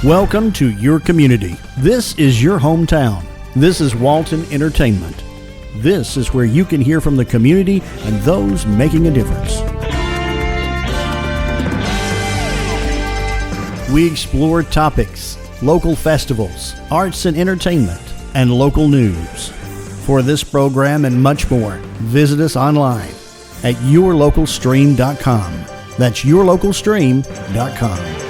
Welcome to your community. This is your hometown. This is Walton Entertainment. This is where you can hear from the community and those making a difference. We explore topics, local festivals, arts and entertainment, and local news. For this program and much more, visit us online at yourlocalstream.com. That's yourlocalstream.com.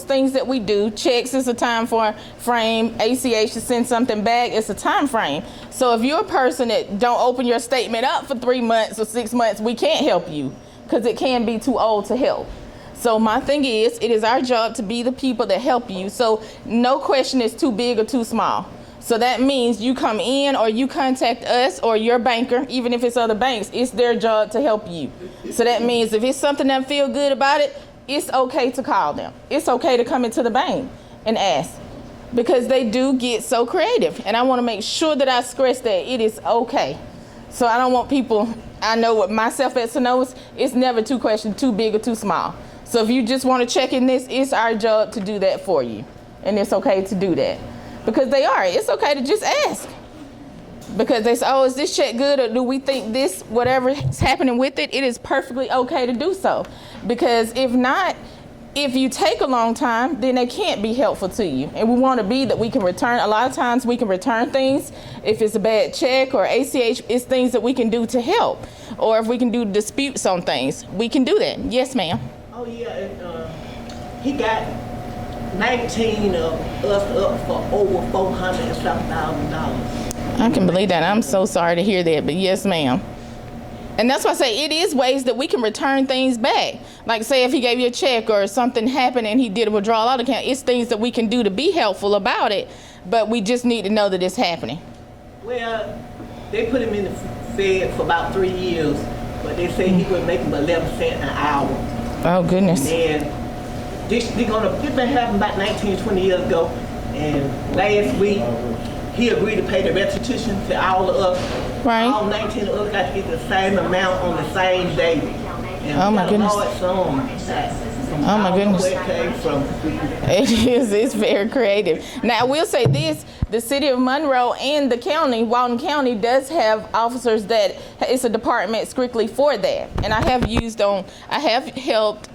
most things that we do, checks is a time frame, ACH to send something back, it's a time frame. So if you're a person that don't open your statement up for 3 months or 6 months, we can't help you because it can be too old to help. So my thing is, it is our job to be the people that help you. So no question is too big or too small. So that means you come in or you contact us or your banker, even if it's other banks, it's their job to help you. So that means if it's something that feel good about it, it's okay to call them. It's okay to come into the bank and ask, because they do get so creative. And I want to make sure that I stress that it is okay. So I don't want people, I know with myself at Sonoma's, it's never two questions, too big or too small. So if you just want to check in this, it's our job to do that for you. And it's okay to do that. Because they are. It's okay to just ask. Because they say, oh, is this check good, or do we think this, whatever is happening with it, it is perfectly okay to do so. Because if not, if you take a long time, then they can't be helpful to you. And we want to be that we can return. A lot of times we can return things. If it's a bad check or ACH, it's things that we can do to help. Or if we can do disputes on things, we can do that. Yes, ma'am. Oh, yeah. And, he got 19 of us up for over $400,000. I can believe that. I'm so sorry to hear that, but yes, ma'am. And that's why I say it is ways that we can return things back. Like say if he gave you a check or something happened and he did a withdrawal out account, it's things that we can do to be helpful about it, but we just need to know that it's happening. Well, they put him in the Fed for about 3 years, but they say he was making 11 cents an hour. Oh, goodness. And this been happening about 19, 20 years ago, and last week he agreed to pay the restitution to all of us. Right. All 19 of us got to get the same amount on the same day. And oh my goodness. Oh my goodness. Where it came from. It is. It's very creative. Now I will say this: the city of Monroe and the county, Walton County, does have officers that it's a department strictly for that. And I have helped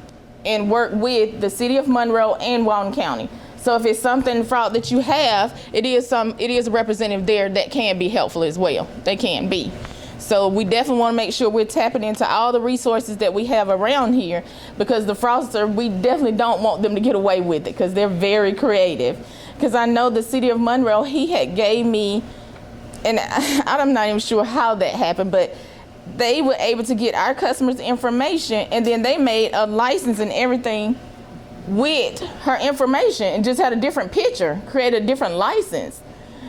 and work with the city of Monroe and Walton County. So if it's something fraud that you have, it is a representative there that can be helpful as well. They can be. So we definitely want to make sure we're tapping into all the resources that we have around here, because the fraudster, we definitely don't want them to get away with it because they're very creative. Because I know the city of Monroe, he had gave me, and I'm not even sure how that happened, but they were able to get our customers' information, and then they made a license and everything with her information and just had a different picture, created a different license.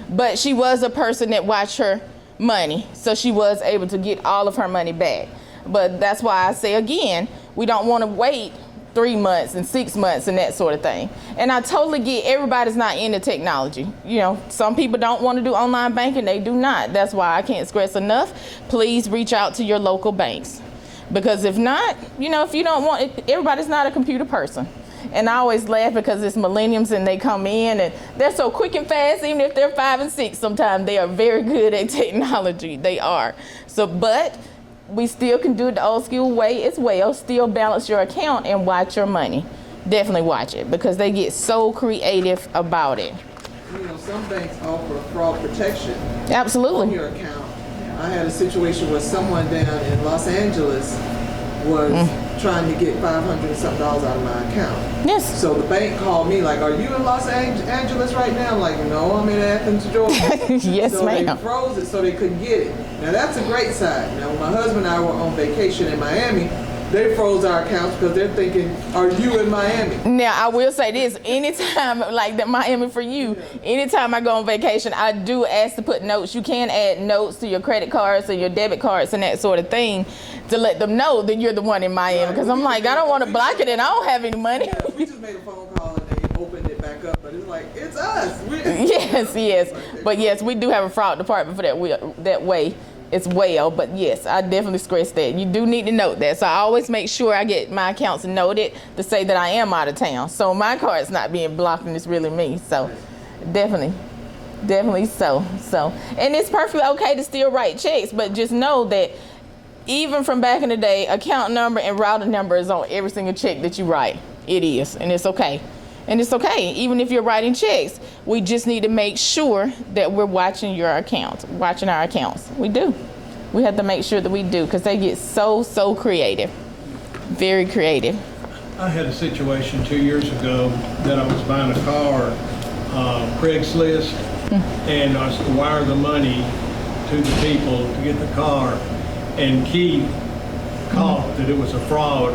But she was a person that watched her money, so she was able to get all of her money back. But that's why I say again, we don't want to wait 3 months and 6 months and that sort of thing. And I totally get everybody's not into technology. You know, some people don't want to do online banking, they do not. That's why I can't stress enough, please reach out to your local banks. Because if not, you know, if you don't want it, everybody's not a computer person. And I always laugh because it's millennials and they come in and they're so quick and fast, even if they're 5 and 6, sometimes they are very good at technology, they are. So, but we still can do it the old school way as well, still balance your account and watch your money. Definitely watch it because they get so creative about it. You know, some banks offer fraud protection. Absolutely. On your account. I had a situation where someone down in Los Angeles was trying to get $500 something out of my account. Yes. So the bank called me like, are you in Los Angeles right now? I'm like, no, I'm in Athens, Georgia. Yes, so ma'am. They froze it so they couldn't get it. Now that's a great side. Now when my husband and I were on vacation in Miami, they froze our accounts because they're thinking, are you in Miami? Now, I will say this, anytime, like the Miami for you, anytime I go on vacation, I do ask to put notes. You can add notes to your credit cards and your debit cards and that sort of thing to let them know that you're the one in Miami. Because I'm like, I don't want to block it and I don't have any money. Yeah, we just made a phone call and they opened it back up, but it's like, it's us. Yes. But yes, we do have a fraud department for that way as well. But yes, I definitely stress that. You do need to note that. So I always make sure I get my accounts noted to say that I am out of town. So my card's not being blocked and it's really me. So definitely so. And it's perfectly okay to still write checks, but just know that even from back in the day, account number and routing number is on every single check that you write. It is, and it's okay. And it's okay, even if you're writing checks. We just need to make sure that we're watching our accounts. We do. We have to make sure that we do, because they get so creative. Very creative. I had a situation 2 years ago that I was buying a car, Craigslist, and I was to wire the money to the people to get the car, and Keith caught that it was a fraud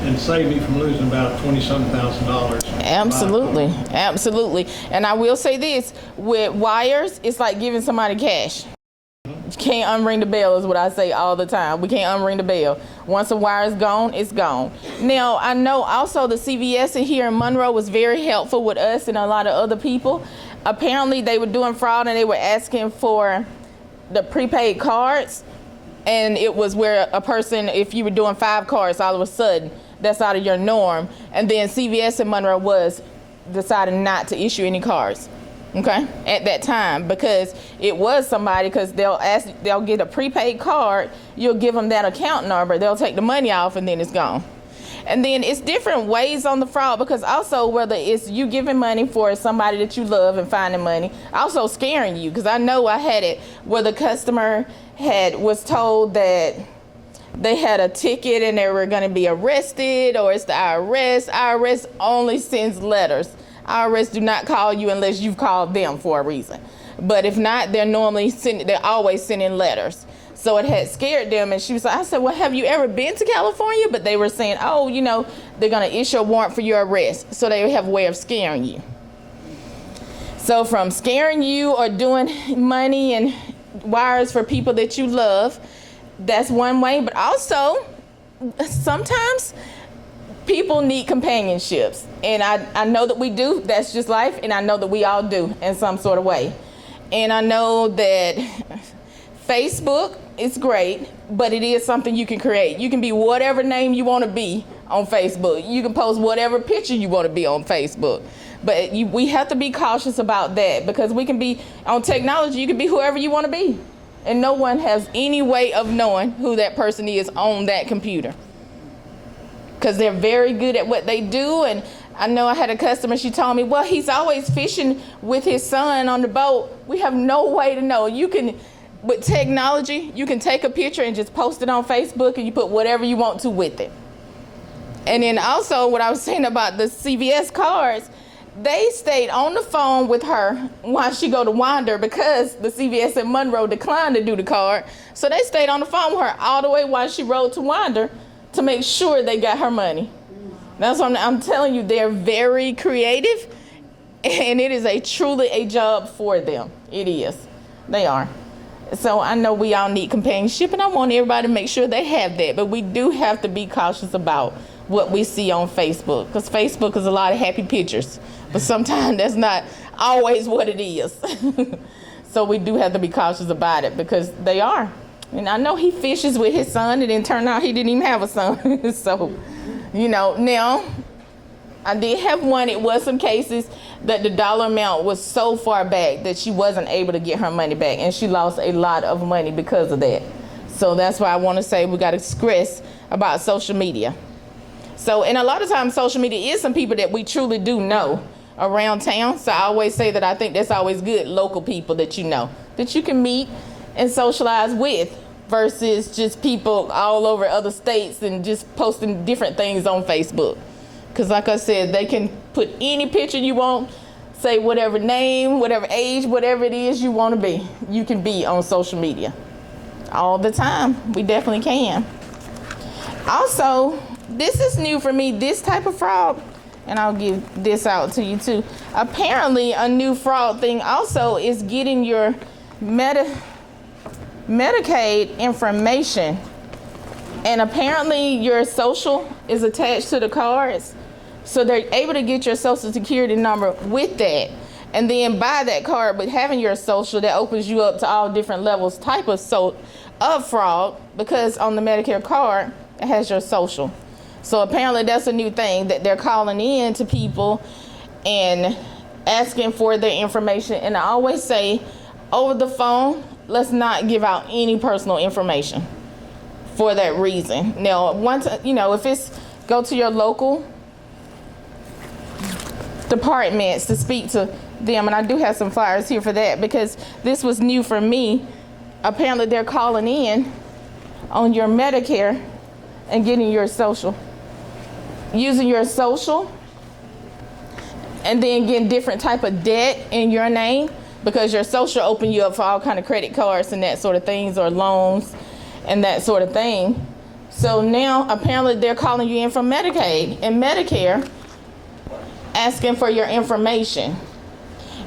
and saved me from losing about $20-something thousand. Absolutely, absolutely. And I will say this, with wires, it's like giving somebody cash. You can't unring the bell is what I say all the time. We can't unring the bell. Once a wire is gone, it's gone. Now, I know also the CVS here in Monroe was very helpful with us and a lot of other people. Apparently, they were doing fraud and they were asking for the prepaid cards. And it was where a person, if you were doing 5 cards, all of a sudden, that's out of your norm. And then CVS in Monroe was deciding not to issue any cards. Okay, at that time, because it was somebody, because they'll get a prepaid card, you'll give them that account number, they'll take the money off, and then it's gone. And then it's different ways on the fraud, because also whether it's you giving money for somebody that you love and finding money, also scaring you, because I know I had it where the customer was told that they had a ticket and they were going to be arrested, or it's the IRS. IRS only sends letters. IRS do not call you unless you've called them for a reason. But if not, they're always sending letters. So it had scared them, and I said, well, have you ever been to California? But they were saying, oh, they're going to issue a warrant for your arrest. So they have a way of scaring you. So from scaring you or doing money and wires for people that you love, that's one way. But also, sometimes people need companionships, and I know that we do. That's just life, and I know that we all do in some sort of way. And I know that Facebook is great, but it is something you can create. You can be whatever name you want to be on Facebook. You can post whatever picture you want to be on Facebook. But we have to be cautious about that, because we can be on technology. You can be whoever you want to be, and no one has any way of knowing who that person is on that computer, because they're very good at what they do. And I know I had a customer, she told me, well, he's always fishing with his son on the boat. We have no way to know. With technology, you can take a picture and just post it on Facebook, and you put whatever you want to with it. And then also what I was saying about the CVS cards, they stayed on the phone with her while she go to Wander, because the CVS in Monroe declined to do the card. So they stayed on the phone with her all the way while she rode to Wander to make sure they got her money. That's what I'm telling you, they're very creative, and it is truly a job for them. It is. They are. So I know we all need companionship, and I want everybody to make sure they have that. But we do have to be cautious about what we see on Facebook, because Facebook is a lot of happy pictures, but sometimes that's not always what it is. So we do have to be cautious about it, because they are. And I know he fishes with his son, and then turned out he didn't even have a son. So, now I did have one. It was some cases that the dollar amount was so far back that she wasn't able to get her money back, and she lost a lot of money because of that. So that's why I want to say we got to stress about social media. So, and a lot of times social media is some people that we truly do know around town. So I always say that I think that's always good, local people that you know, that you can meet and socialize with, versus just people all over other states and just posting different things on Facebook. Because like I said, they can put any picture you want, say whatever name, whatever age, whatever it is you want to be. You can be on social media all the time. We definitely can. Also, this is new for me, this type of fraud, and I'll give this out to you too. Apparently, a new fraud thing also is getting your Medicaid information, and apparently your social is attached to the cards, so they're able to get your social security number with that, and then buy that card. But having your social, that opens you up to all different levels type of fraud, because on the Medicare card it has your social. So apparently that's a new thing that they're calling in to people and asking for their information. And I always say, over the phone, let's not give out any personal information for that reason. Now, once, if it's go to your local departments to speak to them, and I do have some flyers here for that, because this was new for me. Apparently they're calling in on your Medicare and getting your social. using your social, and then getting different type of debt in your name, because your social open you up for all kind of credit cards and that sort of things, or loans and that sort of thing. So now apparently they're calling you in from Medicaid and Medicare asking for your information.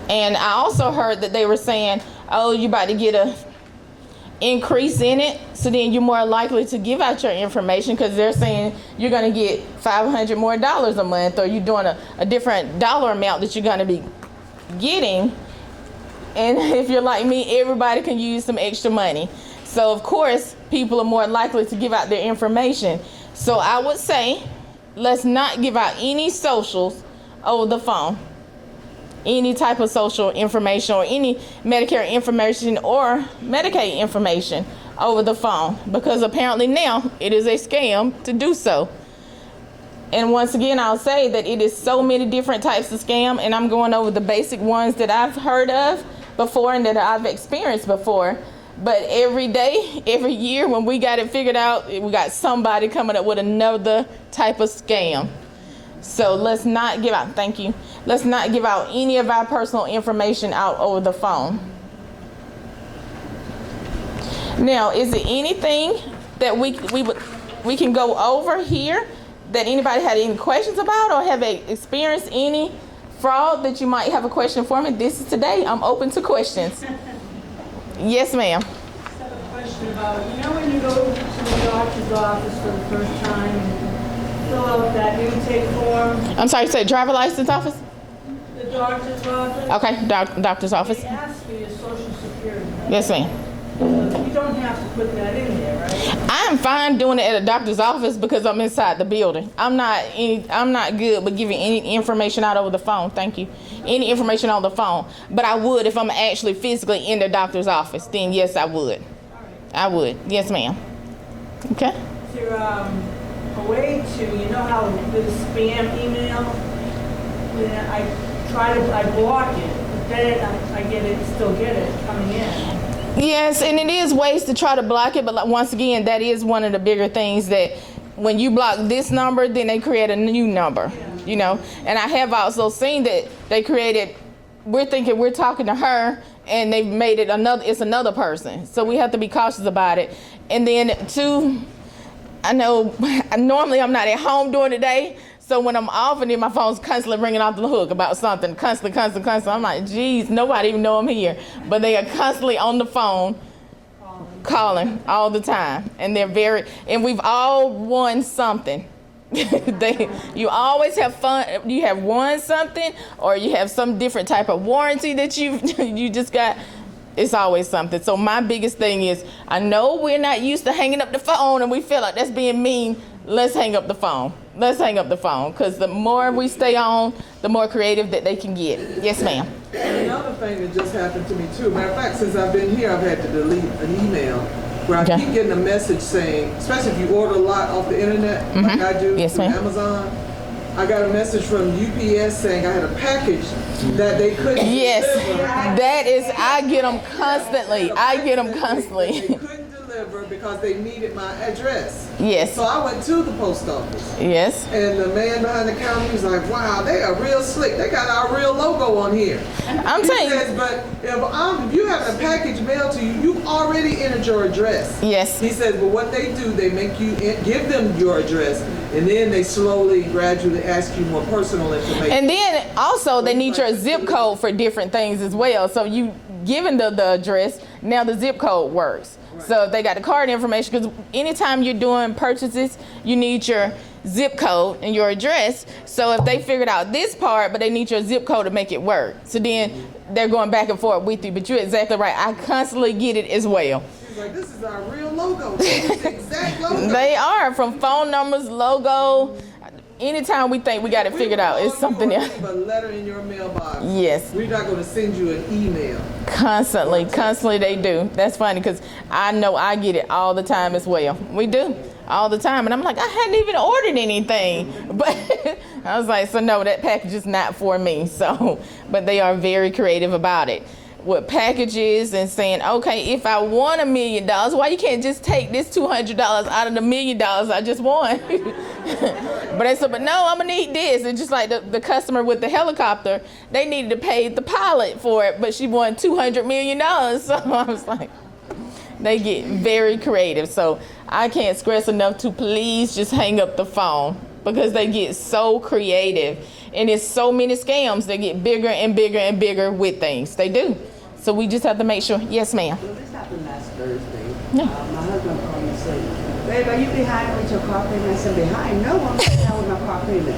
And I also heard that they were saying, oh, you about to get a increase in it, so then you're more likely to give out your information, because they're saying you're going to get $500 more a month, or you're doing a different dollar amount that you're going to be getting. And if you're like me, everybody can use some extra money. So of course, people are more likely to give out their information. So I would say, let's not give out any socials over the phone. Any type of social information, or any Medicare information or Medicaid information over the phone, because apparently now it is a scam to do so. And once again, I'll say that it is so many different types of scam, and I'm going over the basic ones that I've heard of before and that I've experienced before. But every day, every year, when we got it figured out, we got somebody coming up with another type of scam. So let's not give out, thank you. Let's not give out any of our personal information out over the phone. Now, is there anything that we can go over here that anybody had any questions about, or have experienced any fraud that you might have a question for me? This is today. I'm open to questions. Yes, ma'am. I just have a question about, when you go to the doctor's office for the first time and fill out that intake form. I'm sorry, you said driver license office? The doctor's office. Okay, doctor's office. They ask for your social security. Yes, ma'am. You don't have to put that in there, right? I'm fine doing it at a doctor's office because I'm inside the building. I'm not good with giving any information out over the phone. Thank you. Any information on the phone. But I would if I'm actually physically in the doctor's office. Then yes, I would. I would. Yes, ma'am. Okay. Is there a way to, how with spam email, when I block it, but then I still get it coming in. Yes, and it is ways to try to block it, but once again, that is one of the bigger things, that when you block this number, then they create a new number, And I have also seen that they created, we're thinking we're talking to her, and they've made it it's another person. So we have to be cautious about it. And then two, I know normally I'm not at home during the day, so when I'm off and then my phone's constantly ringing off the hook about something, constantly. I'm like, geez, nobody even know I'm here. But they are constantly on the phone calling all the time. And and we've all won something. You always have fun. You have won something, or you have some different type of warranty that you just got. It's always something. So my biggest thing is, I know we're not used to hanging up the phone and we feel like that's being mean. Let's hang up the phone. Let's hang up the phone, because the more we stay on, the more creative that they can get. Yes, ma'am. Another thing that just happened to me too. Matter of fact, since I've been here, I've had to delete an email where I keep getting a message saying, especially if you order a lot off the internet, like I do through Amazon, I got a message from UPS saying I had a package that they couldn't deliver. That is, I get them constantly. They couldn't deliver because they needed my address. Yes. So I went to the post office. Yes. And the man behind the counter was like, wow, they are real slick. They got our real logo on here. I'm telling you. Says, but if you have a package mailed to you, you've already entered your address. Yes. He says, but what they do, they make you give them your address, and then they slowly, gradually ask you more personal information. And then also they need your zip code for different things as well. So you given the address, now the zip code works. Right. So if they got the card information, because anytime you're doing purchases, you need your zip code and your address. So if they figured out this part, but they need your zip code to make it work. So then they're going back and forth with you. But you're exactly right. I constantly get it as well. She's like, this is our real logo. This is the exact logo. They are, from phone numbers, logo. Anytime we think we got it figured out, it's something else. Leave a letter in your mailbox. Yes. We're not going to send you an email. Constantly they do. That's funny, because I know I get it all the time as well. We do, all the time. And I'm like, I hadn't even ordered anything. But I was like, so no, that package is not for me. So, but they are very creative about it. with packages and saying, okay, if I won $1 million, why you can't just take this $200 out of the $1 million I just won? But they said, but no, I'm gonna need this. And just like the customer with the helicopter, they needed to pay the pilot for it, but she won $200 million. So I was like, they get very creative. So I can't stress enough to please just hang up the phone, because they get so creative. And it's so many scams that get bigger and bigger and bigger with things. They do. So we just have to make sure. Yes, ma'am. Well, this happened last Thursday. Yeah. My husband called me and said, babe, are you behind with your car payment? I said, behind? No, I'm behind with my car payment.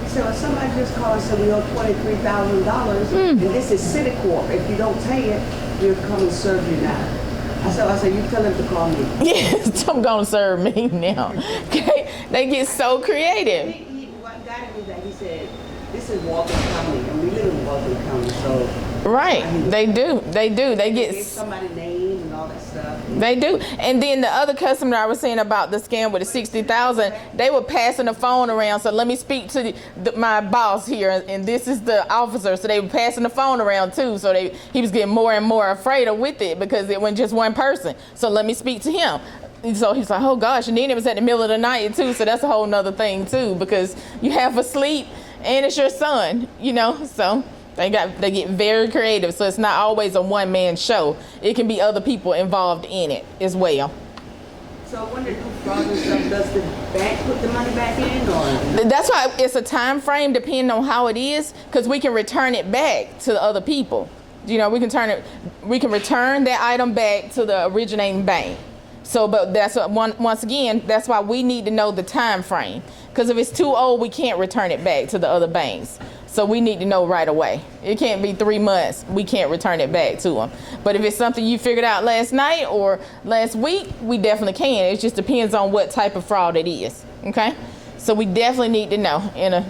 He said, well, somebody just called and said we owe $23,000 and this is Citicorp. If you don't pay it, we'll come and serve you now. I said, you tell him to call me. Yes, I'm going to serve me now. Okay? They get so creative. What got me that he said, this is Walton County, and we live in Walton County, so. Right, they do. They Give get, somebody name and all that stuff. they do. And then the other customer I was saying about the scam with the 60,000, they were passing the phone around. So let me speak to my boss here, and this is the officer. So they were passing the phone around too. So he was getting more and more afraid with it, because it wasn't just one person. So let me speak to him. And so he's like, oh gosh, and then it was at the middle of the night too. So that's a whole nother thing too, because you half asleep and it's your son, so. They get very creative, so it's not always a one-man show. It can be other people involved in it as well. So when they do fraud and stuff, does the bank put the money back in, or? That's why it's a time frame depending on how it is, because we can return it back to the other people. We can return that item back to the originating bank. So, but that's once again, that's why we need to know the time frame. Because if it's too old, we can't return it back to the other banks. So we need to know right away. It can't be 3 months. We can't return it back to them. But if it's something you figured out last night or last week, we definitely can. It just depends on what type of fraud it is. Okay? So we definitely need to know in a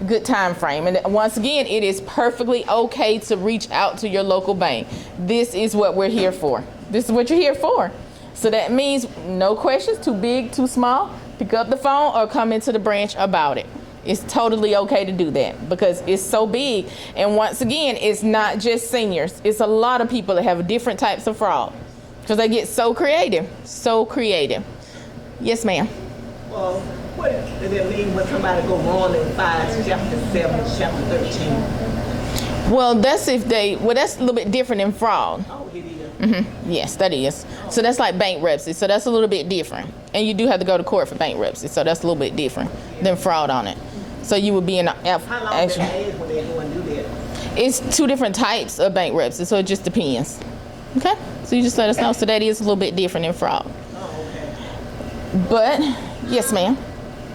good time frame. And once again, it is perfectly okay to reach out to your local bank. This is what we're here for. This is what you're here for. So that means no questions, too big, too small. Pick up the phone or come into the branch about it. It's totally okay to do that, because it's so big. And once again, it's not just seniors. It's a lot of people that have different types of fraud, because they get so creative, so creative. Yes, ma'am. Well, what does it mean when somebody go wrong in chapter 7, chapter 13? Well, that's that's a little bit different than fraud. Oh, it is. Mm-hmm. Yes, that is. So that's like bankruptcy. So that's a little bit different. And you do have to go to court for bankruptcy. So that's a little bit different than fraud on it. So you would be in How long does it take when they go and do that? It's 2 different types of bankruptcy. So it just depends. Okay? So you just let us know. So that is a little bit different than fraud. Oh, okay. But, yes, ma'am.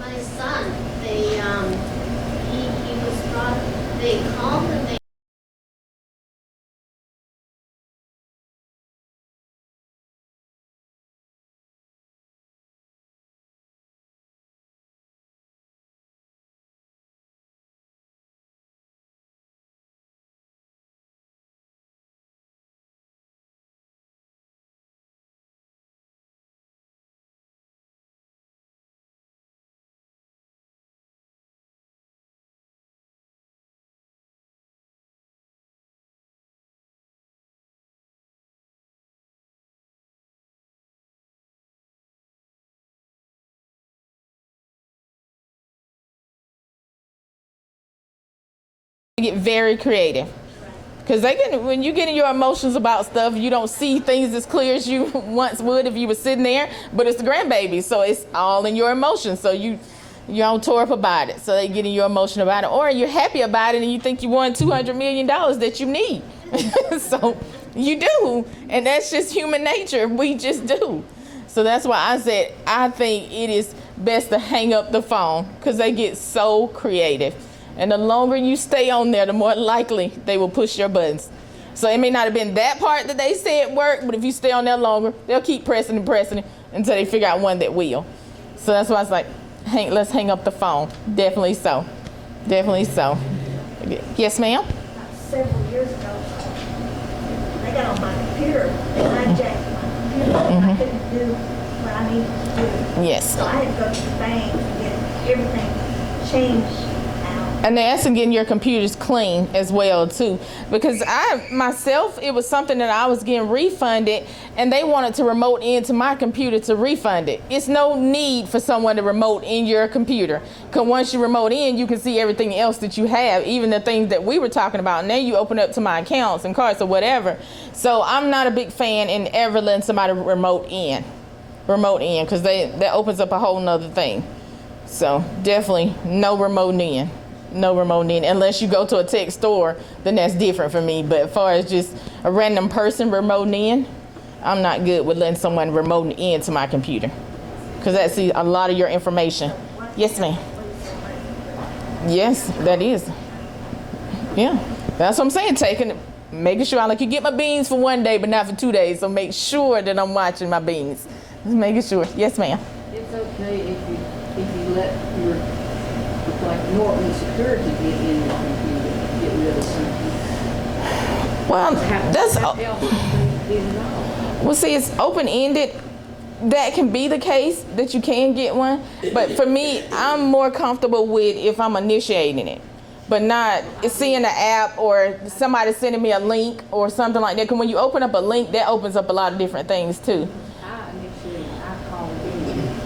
My son, he was brought, they called and they get very creative, because when you get in your emotions about stuff, you don't see things as clear as you once would if you were sitting there. But it's the grandbaby, so it's all in your emotions. So you're all tore up about it. So they get in your emotion about it, or you're happy about it and you think you won $200 million that you need. So you do, and that's just human nature. We just do. So that's why I said I think it is best to hang up the phone, because they get so creative. And the longer you stay on there, the more likely they will push your buttons. So it may not have been that part that they said worked, but if you stay on there longer, they'll keep pressing and pressing until they figure out one that will. So that's why I was like, let's hang up the phone. Definitely so. Definitely so. Yes, ma'am? Several years ago, they got on my computer, they hijacked my computer, I couldn't do what I needed to do. Yes. So I had to go to the bank and get everything changed out. And they're asking getting your computers clean as well too, because I myself, it was something that I was getting refunded, and they wanted to remote into my computer to refund it. It's no need for someone to remote in your computer, because once you remote in, you can see everything else that you have, even the things that we were talking about. And then you open up to my accounts and cards or whatever. So I'm not a big fan in ever letting somebody remote in, because that opens up a whole nother thing. So definitely no remoting in. No remoting in, unless you go to a tech store, then that's different for me. But as far as just a random person remoting in, I'm not good with letting someone remote into my computer, because that's a lot of your information. Yes, ma'am. Yes, that is. Yeah, that's what I'm saying. Making sure I like you get my beans for 1 day, but not for 2 days. So make sure that I'm watching my beans. Just making sure. Yes, ma'am. It's okay if you let your, like Norton Security get in your computer, get rid of something. Well, well, see, it's open-ended. That can be the case that you can get one, but for me, I'm more comfortable with if I'm initiating it, but not seeing the app or somebody sending me a link or something like that. Because when you open up a link, that opens up a lot of different things too.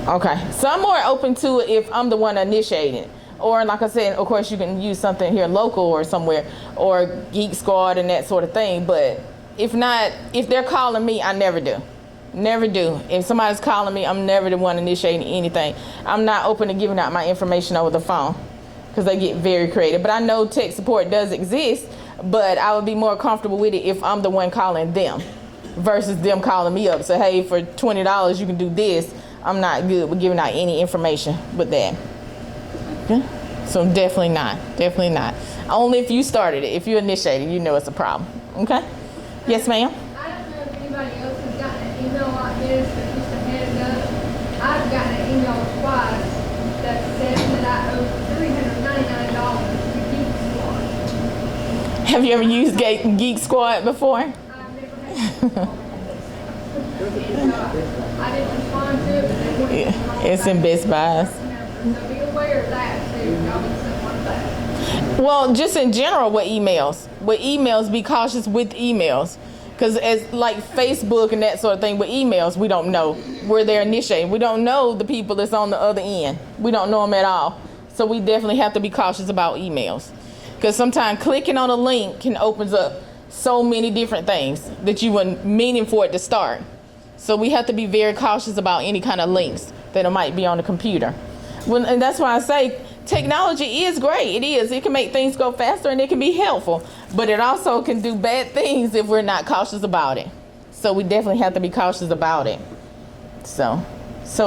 Okay, so I'm more open to it if I'm the one initiating it. Or like I said, of course, you can use something here local or somewhere, or Geek Squad and that sort of thing. But if not, if they're calling me, I never do. Never do. If somebody's calling me, I'm never the one initiating anything. I'm not open to giving out my information over the phone, because they get very creative. But I know tech support does exist, but I would be more comfortable with it if I'm the one calling them versus them calling me up. So, hey, for $20, you can do this. I'm not good with giving out any information with that. Okay? So definitely not. Definitely not. Only if you started it. If you initiated, you know it's a problem. Okay? Yes, ma'am? I don't know if anybody else has gotten an email like this, but just a head ago, I've gotten an email twice that said that I owe $399 to Geek Squad. Have you ever used Geek Squad before? I've never had I didn't respond to it, but they wouldn't respond. It's in Best Buys. So be aware of that too. Y'all need something like that. Well, just in general with emails. With emails, be cautious with emails. Because as like Facebook and that sort of thing, with emails, we don't know where they're initiating. We don't know the people that's on the other end. We don't know them at all. So we definitely have to be cautious about emails. Because sometimes clicking on a link can open up so many different things that you weren't meaning for it to start. So we have to be very cautious about any kind of links that might be on the computer. And that's why I say technology is great. It is. It can make things go faster and it can be helpful. But it also can do bad things if we're not cautious about it. So we definitely have to be cautious about it. So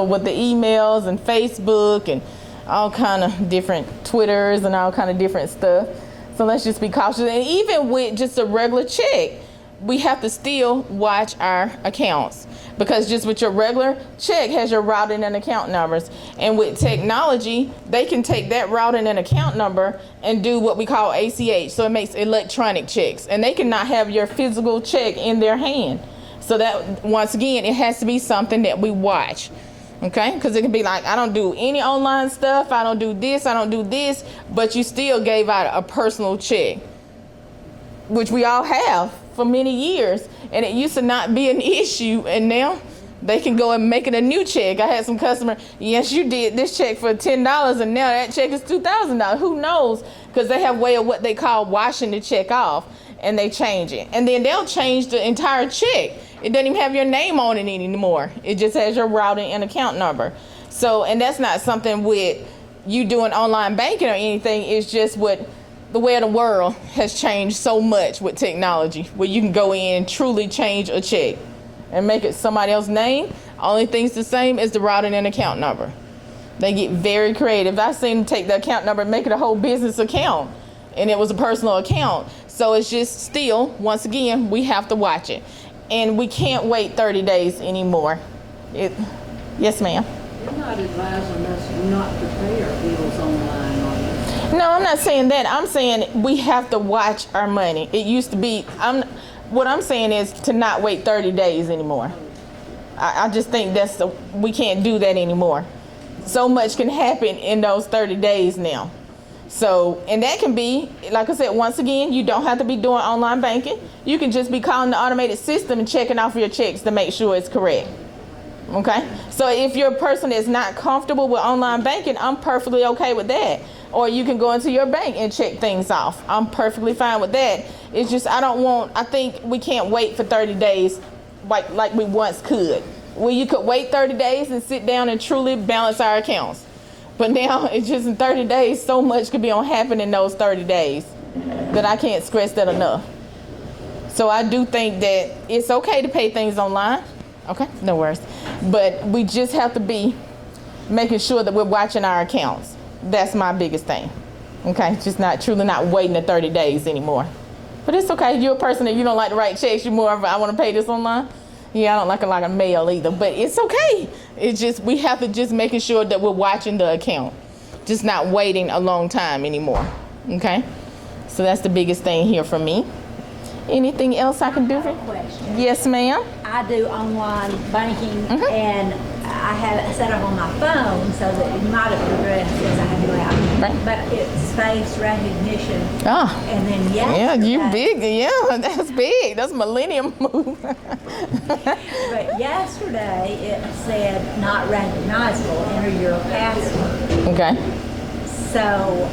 with the emails and Facebook and all kind of different Twitters and all kind of different stuff. So let's just be cautious. And even with just a regular check, we have to still watch our accounts, because just with your regular check has your routing and account numbers. And with technology, they can take that routing and account number and do what we call ACH. So it makes electronic checks, and they cannot have your physical check in their hand. So that, once again, it has to be something that we watch. Okay, because it can be like, I don't do any online stuff, I don't do this, I don't do this, but you still gave out a personal check, which we all have for many years, and it used to not be an issue, and now they can go and make it a new check. I had some customer, yes, you did this check for $10, and now that check is $2,000. Who knows? Because they have a way of what they call washing the check off, and they change it, and then they'll change the entire check. It doesn't even have your name on it anymore. It just has your routing and account number. So, and that's not something with you doing online banking or anything. It's just what the way of the world has changed so much with technology, where you can go in and truly change a check and make it somebody else's name. Only thing's the same is the routing and account number. They get very creative. I've seen them take the account number and make it a whole business account, and it was a personal account. So it's just still, once again, we have to watch it. And we can't wait 30 days anymore. Yes, ma'am. You're not advising us not to pay our bills online, are you? No, I'm not saying that. I'm saying we have to watch our money. It used to be, what I'm saying is to not wait 30 days anymore. I just think we can't do that anymore. So much can happen in those 30 days now. So, and that can be, like I said, once again, you don't have to be doing online banking. You can just be calling the automated system and checking off your checks to make sure it's correct. Okay? So if you're a person that's not comfortable with online banking, I'm perfectly okay with that. Or you can go into your bank and check things off. I'm perfectly fine with that. It's just I think we can't wait for 30 days like we once could. Well, you could wait 30 days and sit down and truly balance our accounts. But now it's just in 30 days, so much could be on happen in those 30 days that I can't stress that enough. So I do think that it's okay to pay things online. Okay, no worries. But we just have to be making sure that we're watching our accounts. That's my biggest thing. Okay, just truly not waiting the 30 days anymore. But it's okay. You're a person that you don't like to write checks. You're more of I want to pay this online. Yeah, I don't like a mail either, but it's okay. It's just, we have to just making sure that we're watching the account, just not waiting a long time anymore. Okay, so that's the biggest thing here for me. Anything else I can do for you? Question. Yes, ma'am. I do online banking, and I have it set up on my phone so that it might have progressed as I have to go out. Right. But it's face recognition. Ah. And then Yeah, you big. Yeah, that's big. That's millennium move. But yesterday it said not recognizable. Enter your password. Okay. So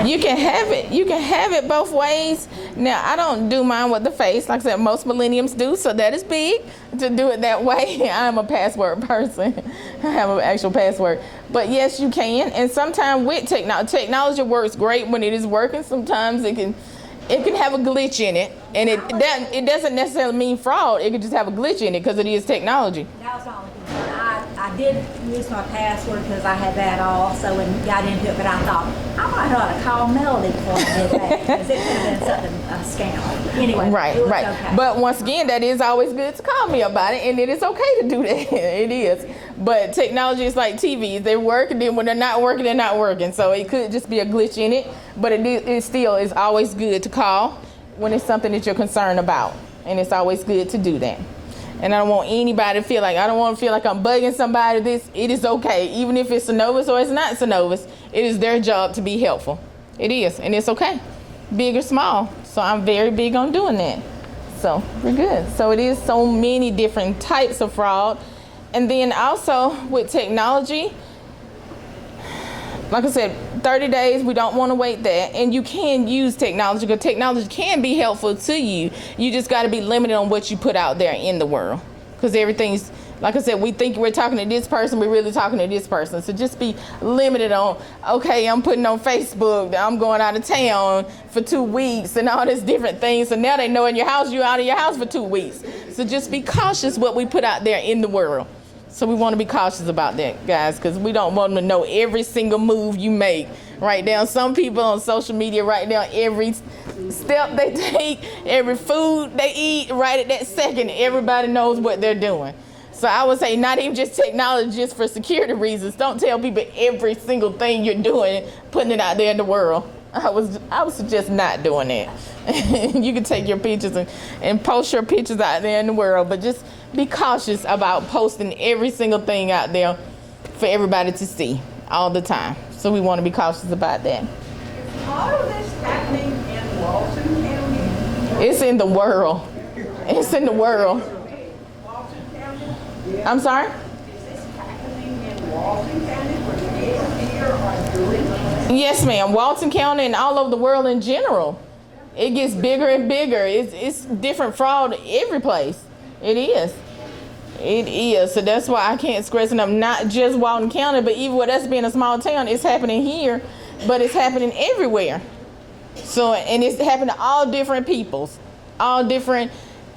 you can have it. You can have it both ways. Now, I don't do mine with the face. Like I said, most millenniums do, so that is big to do it that way. I'm a password person. I have an actual password. But yes, you can. And sometimes with technology works great when it is working. Sometimes it can have a glitch in it, and it doesn't necessarily mean fraud. It could just have a glitch in it because it is technology. That was my only concern. I did use my password because I had that also and got into it, but I thought I might ought to call Melody before I did that because it could have been something, a scam. Anyway, right. Okay. But once again, that is always good to call me about it, and it is okay to do that. It is. But technology is like TVs. They work, and then when they're not working, they're not working. So it could just be a glitch in it, but it still is always good to call when it's something that you're concerned about, and it's always good to do that. And I don't want anybody to feel like, I don't want to feel like I'm bugging somebody. It is okay. Even if it's Synovus or it's not Synovus, it is their job to be helpful. It is, and it's okay. Big or small. So I'm very big on doing that. So we're good. So it is so many different types of fraud. And then also with technology, like I said, 30 days, we don't want to wait that. And you can use technology because technology can be helpful to you. You just got to be limited on what you put out there in the world. Because everything's, like I said, we think we're talking to this person, we're really talking to this person. So just be limited on, okay, I'm putting on Facebook that I'm going out of town for 2 weeks and all this different things. So now they know in your house, you're out of your house for 2 weeks. So just be cautious what we put out there in the world. So we want to be cautious about that, guys, because we don't want them to know every single move you make. Write down, some people on social media write down every step they take, every food they eat, right at that second. Everybody knows what they're doing. So I would say not even just technology, just for security reasons. Don't tell people every single thing you're doing, putting it out there in the world. I would suggest not doing that. You can take your pictures and post your pictures out there in the world, but just be cautious about posting every single thing out there for everybody to see all the time. So we want to be cautious about that. Is all of this happening in Walton County? It's in the world. It's in the world. Walton County? I'm sorry? Is this happening in Walton County where the neighbors here are doing it? Yes, ma'am. Walton County and all over the world in general. It gets bigger and bigger. It's different fraud every place. It is. It is. So that's why I can't stress enough, not just Walton County, but even with us being a small town, it's happening here, but it's happening everywhere. So, and it's happening to all different peoples, all different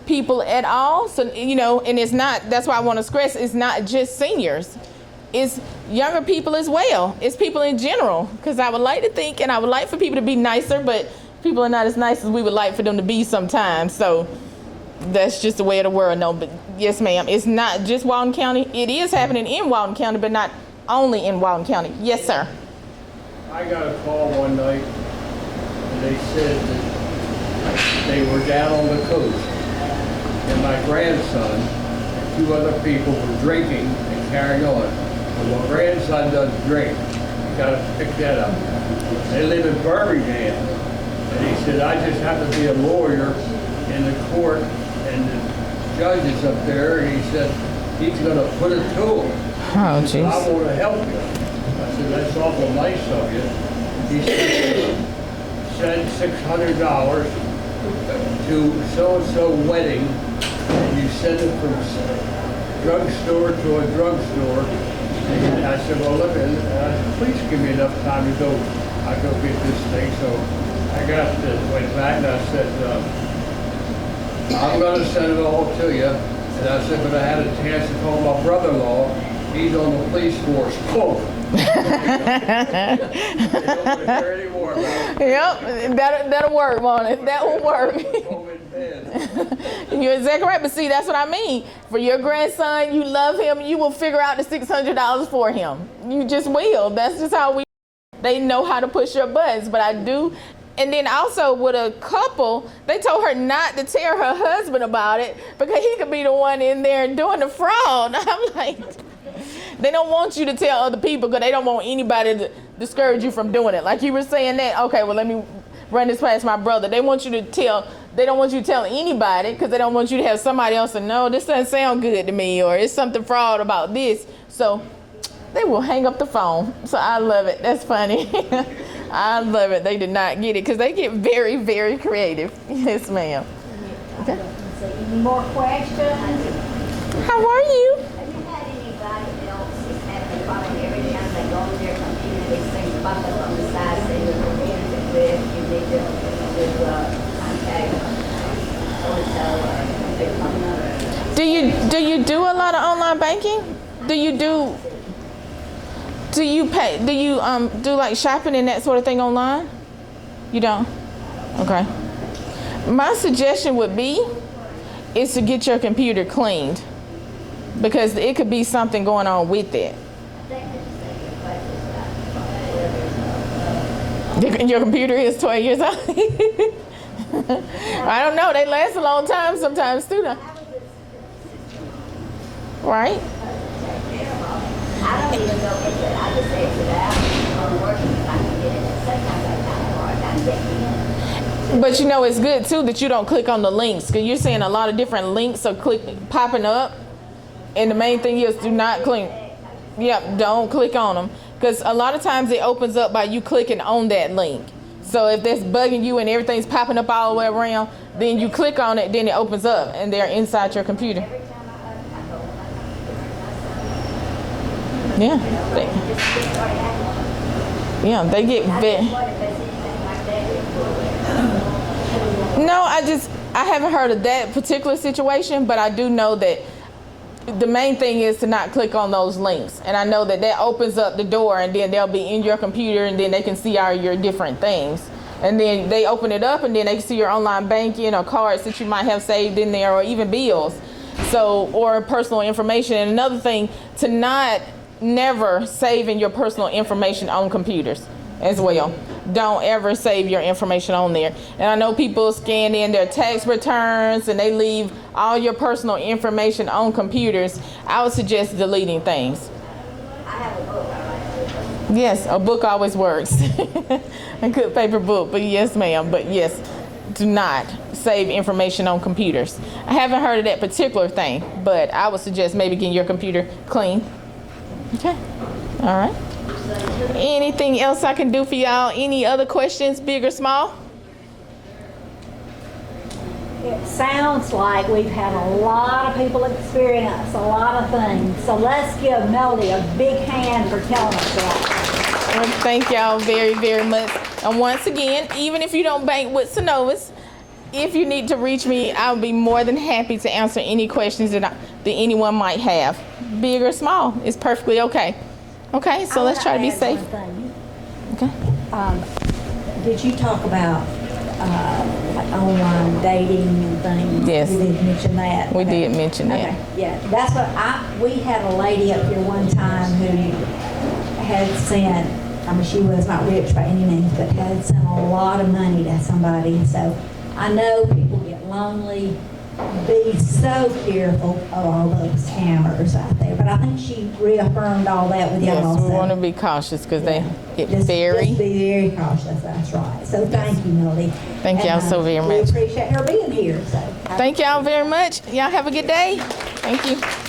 people at all. So, you know, and it's not, that's why I want to stress, it's not just seniors. It's younger people as well. It's people in general, because I would like to think, and I would like for people to be nicer, but people are not as nice as we would like for them to be sometimes. So that's just the way of the world. No, but yes, ma'am. It's not just Walton County. It is happening in Walton County, but not only in Walton County. Yes, sir. I got a call one night, and they said that they were down on the coast, and my grandson and 2 other people were drinking and carrying on. But my grandson doesn't drink. You got to pick that up. They live in Birmingham. And he said, I just happen to be a lawyer in the court, and the judge is up there, and he said, he's going to put it to him. Oh, jeez. I want to help you. I said, that's awful nice of you. He said, send $600 to so-and-so wedding, and you send it from drugstore to a drugstore. And I said, well, look, please give me enough time to go. I go get this thing. So I went back and I said, I'm going to send it all to you. And I said, but I had a chance to call my brother-in-law. He's on the police force. Quote. They don't want to hear any more about it. Yep, that'll work, won't it? That will work. You're exactly right, but see, that's what I mean. For your grandson, you love him, you will figure out the $600 for him. You just will. That's just how they know how to push your buttons, but I do. And then also with a couple, they told her not to tell her husband about it because he could be the one in there doing the fraud. I'm like, they don't want you to tell other people because they don't want anybody to discourage you from doing it. Like you were saying that, okay, well, let me run this past my brother. They don't want you to tell anybody because they don't want you to have somebody else to know, this doesn't sound good to me, or it's something fraud about this. So they will hang up the phone. So I love it. That's funny. I love it. They did not get it because they get very, very creative. Yes, ma'am. Okay. Any more questions? How are you? Have you had anybody else that's had the problem every time they go on their computer, these things pop up on the side saying you're computer with, you need to contact so-and-so, Do you do a lot of online banking? Do you do like shopping and that sort of thing online? You don't? Okay. My suggestion would be is to get your computer cleaned because it could be something going on with it. Your computer is 12 years old. I don't know. They last a long time sometimes too. Right? I don't even know if it. I just exit out on work if I can get it. Sometimes I have a hard time getting in. But you know it's good too that you don't click on the links because you're seeing a lot of different links are popping up, and the main thing is do not click. Yep, don't click on them because a lot of times it opens up by you clicking on that link. So if that's bugging you and everything's popping up all the way around, then you click on it, then it opens up and they're inside your computer. Yeah, they get very. No, I haven't heard of that particular situation, but I do know that the main thing is to not click on those links. And I know that opens up the door and then they'll be in your computer and then they can see all your different things. And then they open it up and then they can see your online banking or cards that you might have saved in there or even bills. So, or personal information. And another thing, to never saving your personal information on computers as well. Don't ever save your information on there. And I know people scan in their tax returns and they leave all your personal information on computers. I would suggest deleting things. I have a book. Yes, a book always works. A good paper book, but yes, ma'am. But yes, do not save information on computers. I haven't heard of that particular thing, but I would suggest maybe getting your computer clean. Okay, all right. Anything else I can do for y'all? Any other questions, big or small? It sounds like we've had a lot of people experience a lot of things. So let's give Melody a big hand for telling us that. Well, thank y'all very, very much. And once again, even if you don't bank with Synovus, if you need to reach me, I'll be more than happy to answer any questions that anyone might have. Big or small, it's perfectly okay. Okay, so let's try to be safe. Okay. Did you talk about like online dating and things? Yes. We did mention that. We did mention that. Okay. Yeah, that's what we had a lady up here one time who had sent, I mean, she was not rich by any means, but had sent a lot of money to somebody. So I know people get lonely be so careful of all those scammers out there. But I think she reaffirmed all that with y'all Yes, also. we want to be cautious because they get Just very. be very cautious, that's right. So thank you, Melody. Thank y'all so very much. We appreciate her being here, so. Thank y'all very much. Y'all have a good day. Thank you.